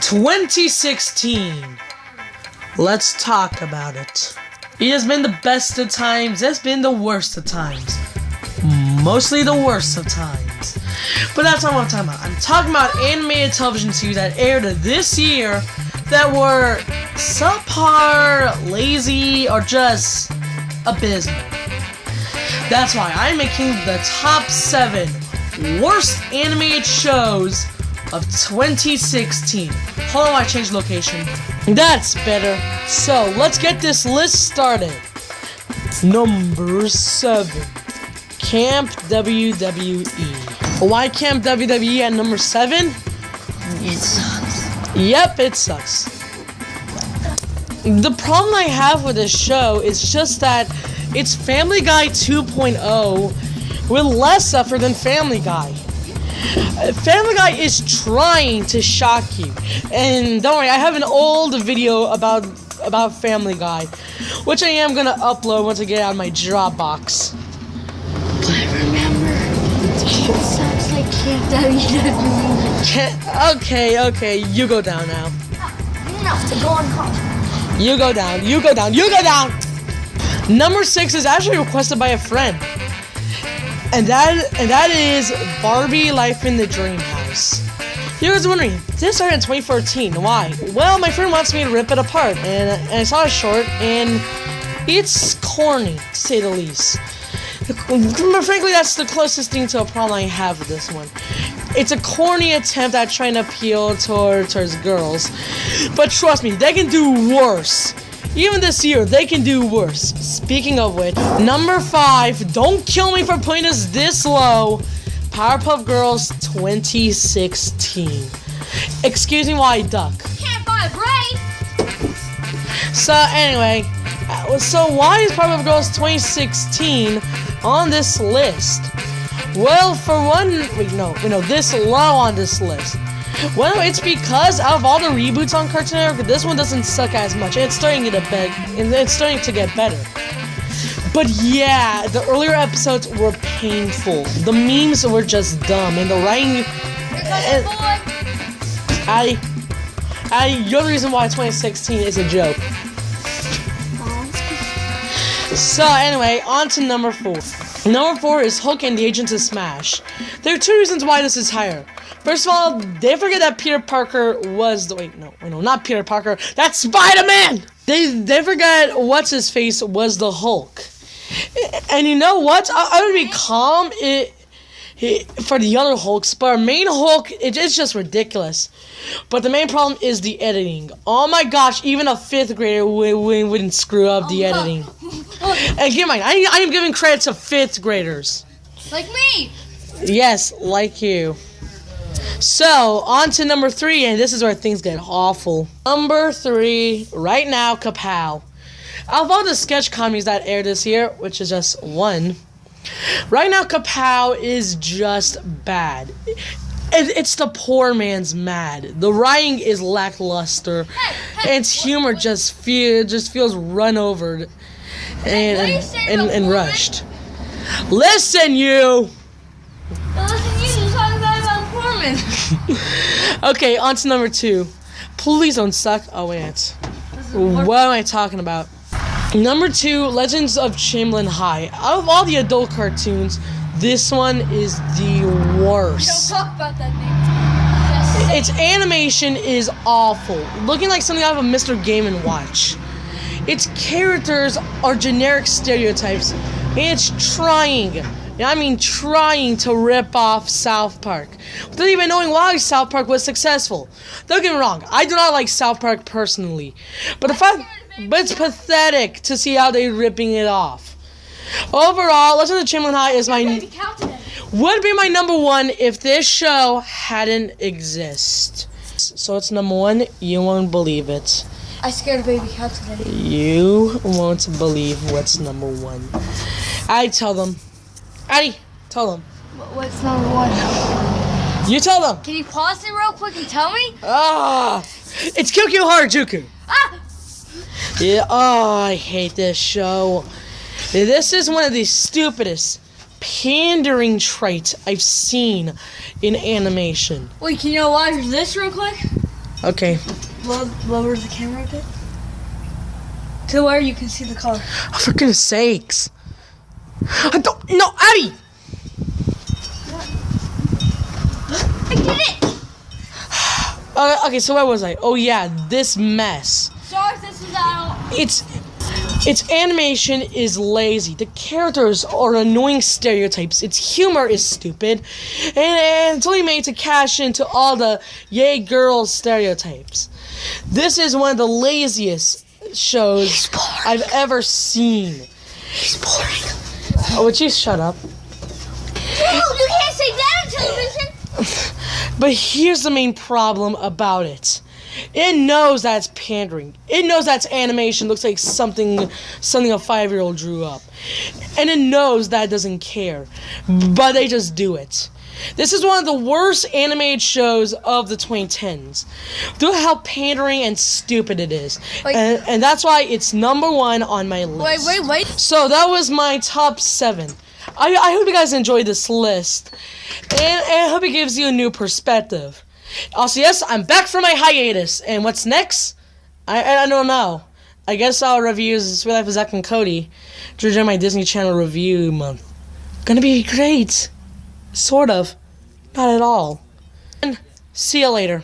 2016. Let's talk about it. It has been the best of times, it's been the worst of times. Mostly the worst of times. But that's not what I'm talking about. I'm talking about animated television series that aired this year that were subpar, lazy, or just abysmal. That's why I'm making the top 7 worst animated shows of 2016. Hold on, I changed location. That's better. So, let's get this list started. Number 7. Camp WWE. Why Camp WWE at number 7? It sucks. Yep, it sucks. The problem I have with this show is just that it's Family Guy 2.0 with less effort than Family Guy. Family Guy is trying to shock you. And don't worry, I have an old video about Family Guy, which I am gonna upload once I get out of my Dropbox. I remember. It sounds like Camp WWE. Okay, you go down now. Enough to go on call. You go down. Number 6 is actually requested by a friend. And that is Barbie Life in the Dream House. You guys are wondering, this started in 2014. Why? Well, my friend wants me to rip it apart, and I saw a short, and it's corny, to say the least. But frankly, that's the closest thing to a problem I have with this one. It's a corny attempt at trying to appeal towards girls. But trust me, they can do worse. Even this year, they can do worse. Speaking of which, number 5, don't kill me for putting us this low, Powerpuff Girls 2016. Excuse me while I duck. Can't buy a brain. So anyway, so why is Powerpuff Girls 2016 on this list? Well, for one, this low on this list. Well, it's because out of all the reboots on Cartoon Network, this one doesn't suck as much. It's starting to get better. But yeah, the earlier episodes were painful. The memes were just dumb, and the writing. You're the reason why 2016 is a joke. So anyway, on to number 4. Number 4 is Hulk and the Agents of Smash. There are 2 reasons why this is higher. First of all, they forget that Peter Parker was the not Peter Parker. That's Spider-Man. They forget what's his face was the Hulk. And you know what? I would be calm for the other Hulks, but our main Hulk, it's just ridiculous. But the main problem is the editing. Oh my gosh, even a 5th grader wouldn't screw up the editing. And keep in mind, I am giving credit to 5th graders. Like me. Yes, like you. So, on to number 3, and this is where things get awful. Number 3, right now, Kapow. Out of all the sketch comedies that aired this year, which is just 1, right now, Kapow is just bad. It's the poor man's Mad. The writing is lackluster, and its humor just feels run over and rushed. Listen, you! Okay, on to number 2. Please don't suck. Oh, wait. What am I talking about? Number 2, Legends of Chamberlain High. Out of all the adult cartoons, this one is the worst. Don't talk about that name. Its animation is awful, looking like something out of a Mr. Game & Watch. Its characters are generic stereotypes, and it's trying to rip off South Park, without even knowing why South Park was successful. Don't get me wrong, I do not like South Park personally, but it's pathetic to see how they're ripping it off. Overall, Legends of Chamberlain High would be my number 1 if this show hadn't exist. So it's number 1. You won't believe it. I scared a baby cow today. You won't believe what's number 1. I tell them. Addy, tell them. What's number 1? You tell them. Can you pause it real quick and tell me? It's Kyokyo Harajuku. Ah! Yeah, I hate this show. This is one of the stupidest pandering traits I've seen in animation. Wait, can you watch this real quick? Okay. Lower the camera a bit. To where you can see the color. Oh, for goodness sakes. I don't. No, Abby! I did it! Okay, so where was I? Oh, yeah, this mess. Sorry if this is out. Its animation is lazy. The characters are annoying stereotypes. Its humor is stupid. And it's only made to cash into all the yay girls stereotypes. This is one of the laziest shows I've ever seen. He's boring. Oh, would you shut up? You can't say that on television. But here's the main problem about it. It knows that's pandering. It knows that's animation looks like something a 5-year-old drew up. And it knows that doesn't care. But they just do it. This is one of the worst animated shows of the 2010s. Look how pandering and stupid it is. And that's why it's #1 on my list. Wait. So that was my top 7. I hope you guys enjoyed this list. And I hope it gives you a new perspective. Also, yes, I'm back from my hiatus. And what's next? I don't know. I guess I'll review Sweet Life of Zack and Cody during my Disney Channel review month. Gonna be great. Sort of. Not at all. And see you later.